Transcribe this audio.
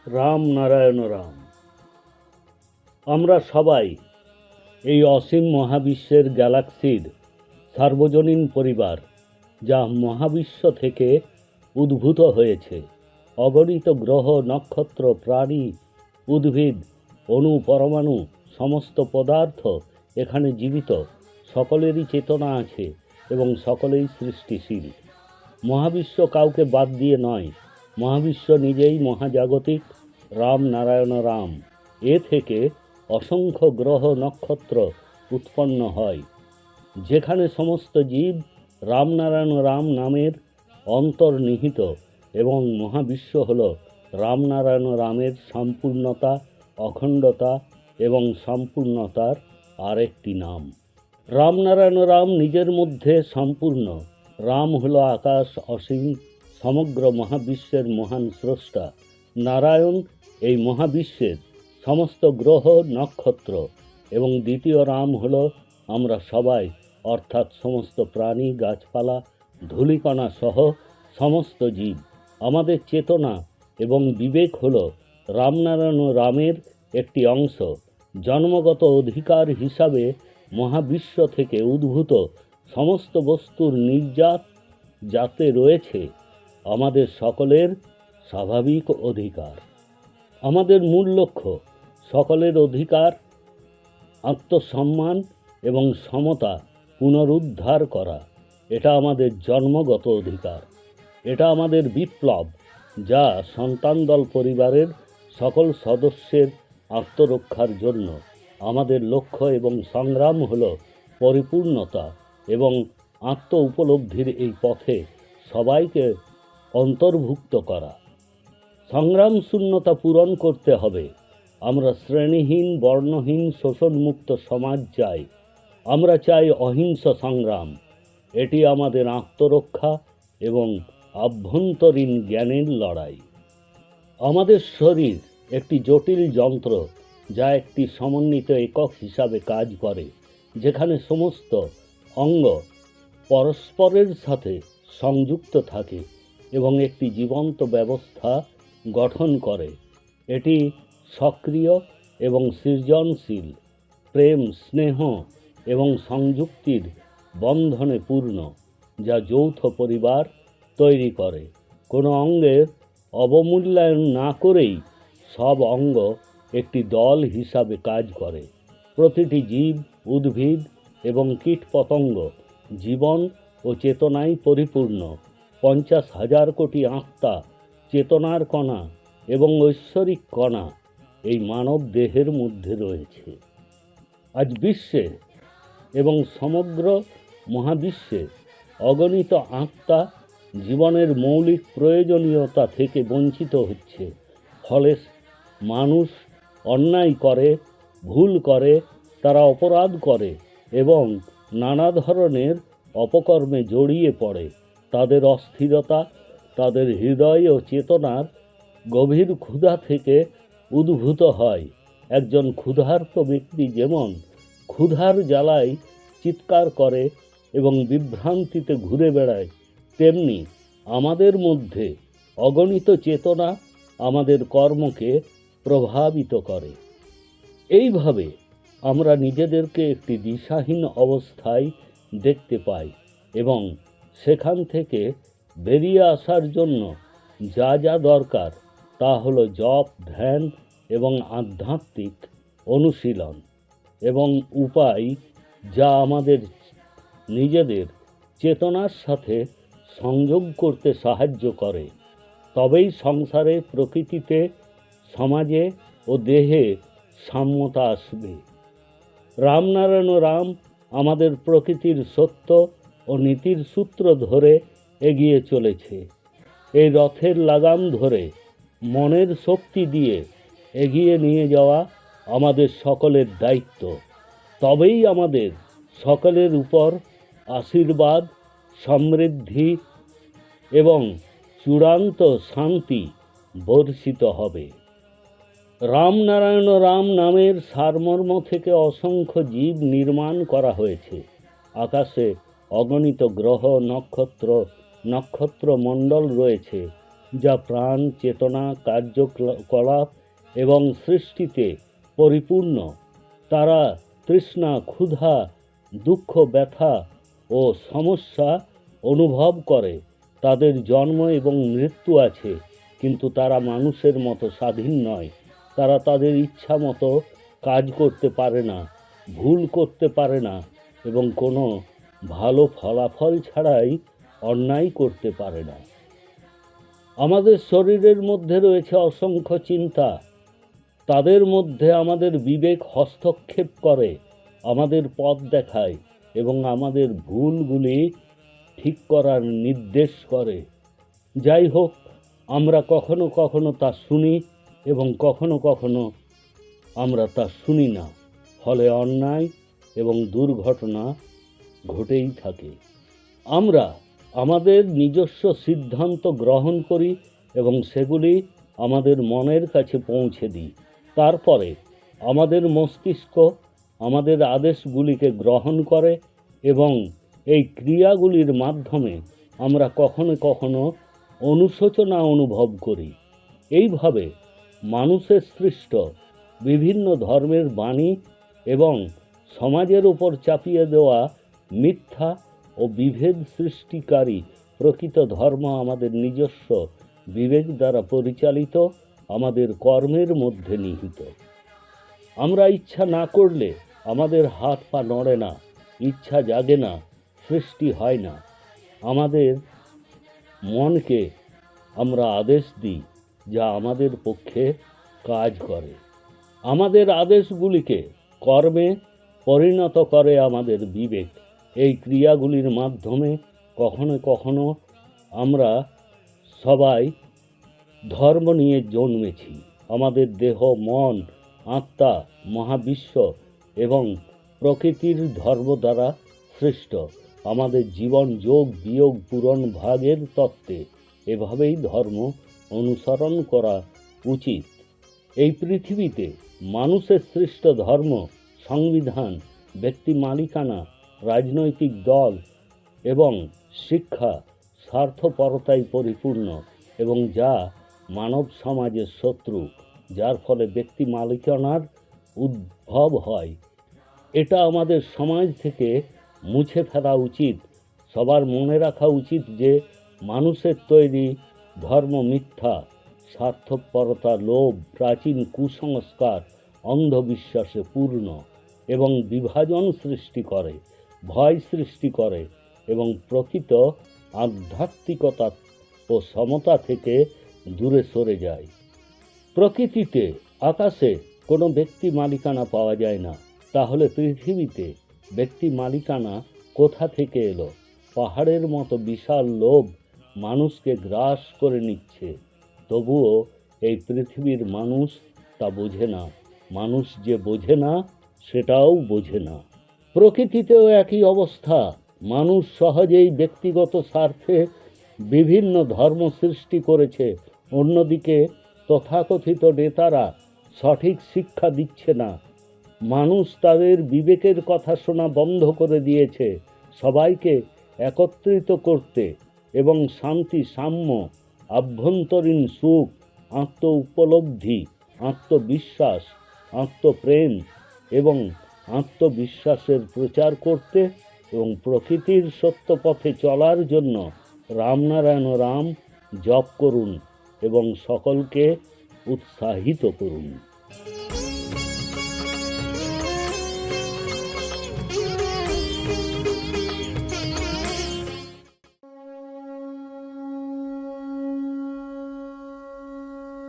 রাম নারায়ণ রাম। আমরা সবাই এই অসীম মহাবিশ্বের গ্যালাক্সির সার্বজনীন পরিবার, যা মহাবিশ্ব থেকে উদ্ভূত হয়েছে। অগণিত গ্রহ, নক্ষত্র, প্রাণী, উদ্ভিদ, অণু, পরমাণু, সমস্ত পদার্থ এখানে জীবিত। সকলেরই চেতনা আছে এবং সকলেই সৃষ্টিশীল। মহাবিশ্ব কাউকে বাদ দিয়ে নয়, মহাবিশ্ব নিজেই মহাজাগতিক রাম নারায়ণ রাম। এ থেকে অসংখ্য গ্রহ নক্ষত্র উৎপন্ন হয়, যেখানে সমস্ত জীব রামনারায়ণ রাম নামের অন্তর্নিহিত, এবং মহাবিশ্ব হল রামনারায়ণ রামের সম্পূর্ণতা, অখণ্ডতা এবং সম্পূর্ণতার আরেকটি নাম। রামনারায়ণ রাম নিজের মধ্যে সম্পূর্ণ। রাম হল আকাশ অসীম, সমগ্র মহাবিশ্বের মহান স্রষ্টা। নারায়ণ এই মহাবিশ্বের সমস্ত গ্রহ নক্ষত্র, এবং দ্বিতীয় রাম হল আমরা সবাই, অর্থাৎ সমস্ত প্রাণী, গাছপালা, ধূলিকণা সহ সমস্ত জীব। আমাদের চেতনা এবং বিবেক হল রামনারায়ণ রামের একটি অংশ। জন্মগত অধিকার হিসাবে মহাবিশ্ব থেকে উদ্ভূত সমস্ত বস্তুর নির্যাত যাতে রয়েছে আমাদের সকলের স্বাভাবিক অধিকার। আমাদের মূল লক্ষ্য সকলের অধিকার, আত্মসম্মান এবং সমতা পুনরুদ্ধার করা। এটা আমাদের জন্মগত অধিকার। এটা আমাদের বিপ্লব, যা সন্তানদল পরিবারের সকল সদস্যের আত্মরক্ষার জন্য। আমাদের লক্ষ্য এবং সংগ্রাম হল পরিপূর্ণতা এবং আত্ম উপলব্ধির এই পথে সবাইকে অন্তর্ভুক্ত করা। সংগ্রাম শূন্যতা পূরণ করতে হবে। আমরা শ্রেণীহীন, বর্ণহীন, শোষণমুক্ত সমাজ চাই। আমরা চাই অহিংস সংগ্রাম। এটি আমাদের আত্মরক্ষা এবং আভ্যন্তরীণ জ্ঞানের লড়াই। আমাদের শরীর একটি জটিল যন্ত্র, যা একটি সমন্বিত একক হিসাবে কাজ করে, যেখানে সমস্ত অঙ্গ পরস্পরের সাথে সংযুক্ত থাকে এবং একটি জীবন্ত ব্যবস্থা গঠন করে। এটি সক্রিয় এবং সৃজনশীল, প্রেম, স্নেহ এবং সংযুক্তির বন্ধনে পূর্ণ, যা যৌথ পরিবার তৈরি করে। কোনো অঙ্গের অবমূল্যায়ন না করেই সব অঙ্গ একটি দল হিসাবে কাজ করে। প্রতিটি জীব, উদ্ভিদ এবং কীটপতঙ্গ জীবন ও চেতনায় পরিপূর্ণ। 50,000 কোটি আত্মা, চেতনার কণা এবং ঐশ্বরিক কণা এই মানব দেহের মধ্যে রয়েছে। আজ বিশ্বে এবং সমগ্র মহাবিশ্বে অগণিত আত্মা জীবনের মৌলিক প্রয়োজনীয়তা থেকে বঞ্চিত হচ্ছে। ফলে মানুষ অন্যায় করে, ভুল করে, তারা অপরাধ করে এবং নানা ধরনের অপকর্মে জড়িয়ে পড়ে। তাদের অস্থিরতা তাদের হৃদয় ও চেতনার গভীর ক্ষুধা থেকে উদ্ভূত হয়। একজন ক্ষুধার্ত ব্যক্তি যেমন ক্ষুধার জ্বালায় চিৎকার করে এবং বিভ্রান্তিতে ঘুরে বেড়ায়, তেমনি আমাদের মধ্যে অগণিত চেতনা আমাদের কর্মকে প্রভাবিত করে। এইভাবে আমরা নিজেদেরকে একটি দিশাহীন অবস্থায় দেখতে পাই এবং সেখান থেকে বেরিয়ে আসার জন্য যা যা দরকার তা হলো জপ, ধ্যান এবং আধ্যাত্মিক অনুশীলন এবং উপায়, যা আমাদের নিজেদের চেতনার সাথে সংযোগ করতে সাহায্য করে। তবেই সংসারে, প্রকৃতিতে, সমাজে ও দেহে সাম্যতা আসবে। রামনারায়ণ রাম আমাদের প্রকৃতির সত্য ও নীতির সূত্র ধরে এগিয়ে চলেছে। এই রথের লাগাম ধরে মনের শক্তি দিয়ে এগিয়ে নিয়ে যাওয়া আমাদের সকলের দায়িত্ব। তবেই আমাদের সকলের উপর আশীর্বাদ, সমৃদ্ধি এবং চূড়ান্ত শান্তি বর্ষিত হবে। রামনারায়ণ রাম নামের সারমর্ম থেকে অসংখ্য জীব নির্মাণ করা হয়েছে। আকাশে অগণিত গ্রহ, নক্ষত্রমণ্ডল রয়েছে। যা প্রাণ, চেতনা, কার্যকলাপ এবং সৃষ্টিতে পরিপূর্ণ। তারা তৃষ্ণা, ক্ষুধা, দুঃখ, ব্যথা ও সমস্যা অনুভব করে। তাদের জন্ম এবং মৃত্যু আছে, কিন্তু তারা মানুষের মতো স্বাধীন নয়। তারা তাদের ইচ্ছা মতো কাজ করতে পারে না, ভুল করতে পারে না এবং কোনো ভালো ফলাফল ছাড়াই অন্যায় করতে পারে না। আমাদের শরীরের মধ্যে রয়েছে অসংখ্য চিন্তা। তাদের মধ্যে আমাদের বিবেক হস্তক্ষেপ করে, আমাদের পথ দেখায় এবং আমাদের ভুলগুলি ঠিক করার নির্দেশ করে। যাই হোক, আমরা কখনো কখনো তা শুনি এবং কখনো কখনো আমরা তা শুনি না। ফলে অন্যায় এবং দুর্ঘটনা ঘটেই থাকে। আমরা আমাদের নিজস্ব সিদ্ধান্ত গ্রহণ করি এবং সেগুলি আমাদের মনের কাছে পৌঁছে দিই। তারপরে আমাদের মস্তিষ্ক আমাদের আদেশগুলিকে গ্রহণ করে এবং এই ক্রিয়াগুলির মাধ্যমে আমরা কখনো কখনো অনুশোচনা অনুভব করি। এইভাবে মানুষের সৃষ্ট বিভিন্ন ধর্মের বাণী এবং সমাজের উপর চাপিয়ে দেওয়া মিথ্যা ও বিভেদ সৃষ্টিকারী প্রকৃত ধর্ম আমাদের নিজস্ব বিবেক দ্বারা পরিচালিত, আমাদের কর্মের মধ্যে নিহিত। আমরা ইচ্ছা না করলে আমাদের হাত পা নড়ে না, ইচ্ছা জাগে না, সৃষ্টি হয় না। আমাদের মনকে আমরা আদেশ দিই, যা আমাদের পক্ষে কাজ করে। আমাদের আদেশগুলিকে কর্মে পরিণত করে আমাদের বিবেক। এই ক্রিয়াগুলির মাধ্যমে কখনো কখনো আমরা সবাই ধর্ম নিয়ে জন্মেছি। আমাদের দেহ, মন, আত্মা, মহাবিশ্ব এবং প্রকৃতির ধর্ম দ্বারা সৃষ্ট। আমাদের জীবন যোগ, বিয়োগ, পূরণ, ভাগের তত্ত্বে এভাবেই ধর্ম অনুসরণ করা উচিত। এই পৃথিবীতে মানুষের সৃষ্ট ধর্ম, সংবিধান, ব্যক্তি মালিকানা, রাজনৈতিক দল এবং শিক্ষা স্বার্থপরতায় পরিপূর্ণ এবং যা মানব সমাজের শত্রু, যার ফলে ব্যক্তি মালিকানার উদ্ভব হয়। এটা আমাদের সমাজ থেকে মুছে ফেলা উচিত। সবার মনে রাখা উচিত যে মানুষের তৈরি ধর্ম মিথ্যা, স্বার্থপরতা, লোভ, প্রাচীন কুসংস্কার, অন্ধবিশ্বাসে পূর্ণ এবং বিভাজন সৃষ্টি করে, ভয় সৃষ্টি করে এবং প্রকৃত আধ্যাত্মিকতা ও সমতা থেকে দূরে সরে যায়। প্রকৃতিতে, আকাশে কোনো ব্যক্তি মালিকানা পাওয়া যায় না। তাহলে পৃথিবীতে ব্যক্তি মালিকানা কোথা থেকে এলো? পাহাড়ের মতো বিশাল লোভ মানুষকে গ্রাস করে নিচ্ছে। তবুও এই পৃথিবীর মানুষ তা বোঝে না। মানুষ যে বোঝে না, সেটাও বোঝে না। প্রকৃতিতেও একই অবস্থা। মানুষ সহজেই ব্যক্তিগত স্বার্থে বিভিন্ন ধর্ম সৃষ্টি করেছে। অন্যদিকে তথাকথিত নেতারা সঠিক শিক্ষা দিচ্ছে না। মানুষ তাদের বিবেকের কথা শোনা বন্ধ করে দিয়েছে। সবাইকে একত্রিত করতে এবং শান্তি, সাম্য, আভ্যন্তরীণ সুখ, আত্ম উপলব্ধি, আত্মবিশ্বাস, আত্মপ্রেম এবং আত্মবিশ্বাসের প্রচার করতে এবং প্রকৃতির সত্য পথে চলার জন্য রামনারায়ণ রাম জপ করুন এবং সকলকে উৎসাহিত করুন।